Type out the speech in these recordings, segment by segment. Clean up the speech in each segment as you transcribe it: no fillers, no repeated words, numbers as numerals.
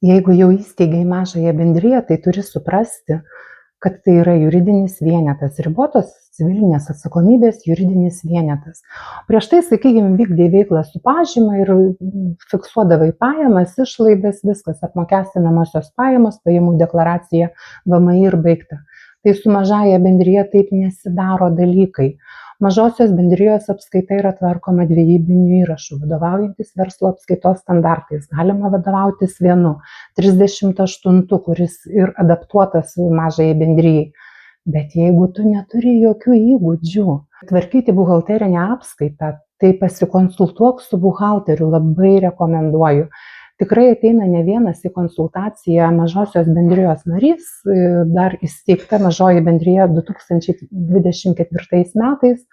Jeigu jau įsteigai mažąją bendriją, tai turi suprasti, kad tai yra juridinis vienetas, ribotos civilinės atsakomybės juridinis vienetas. Prieš tai, sakykime, vykdė veiklą su pažyma ir fiksuodavai pajamas, išlaidas, viskas, apmokestinamosios pajamos, pajamų deklaracija, VMI ir baigta. Tai su mažąja bendrija taip nesidaro dalykai. Mažosios bendrijos apskaita yra tvarkoma dvejybiniu įrašu, vadovaujantis verslo apskaitos standartais. Galima vadovautis vienu, 38, kuris ir adaptuotas mažajai bendrijai. Bet jeigu tu neturi jokių įgūdžių tvarkyti buhalterinę apskaitą, tai pasikonsultuok su buhalteriu, labai rekomenduoju. Tikrai ateina ne vienas į konsultaciją mažosios bendrijos narys, dar įsteigta mažoji bendrija 2024 metais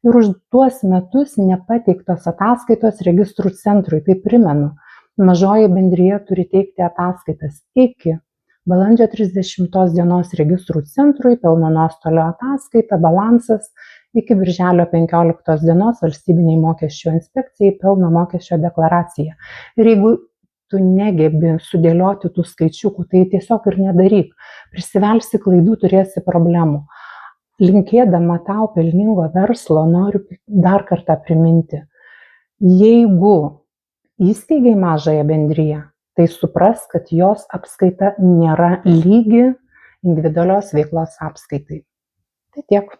ir už tuos metus nepateiktos ataskaitos registrų centrui. Tai primenu, mažoji bendrija turi teikti ataskaitas iki balandžio 30 dienos registrų centrui, pelno nuostolio ataskaita, balansas, iki birželio 15 dienos valstybiniai mokesčių inspekcijai, pelno mokesčio deklaracija. Ir jeigu tu negebi sudėlioti tų skaičiukų, tai tiesiog ir nedaryk. Prisivelsi klaidų, turėsi problemų. Linkėdama tau pelningo verslo, noriu dar kartą priminti. Jeigu įsteigai mažąją bendriją, tai supras, kad jos apskaita nėra lygi individualios veiklos apskaitai. Tai tiek.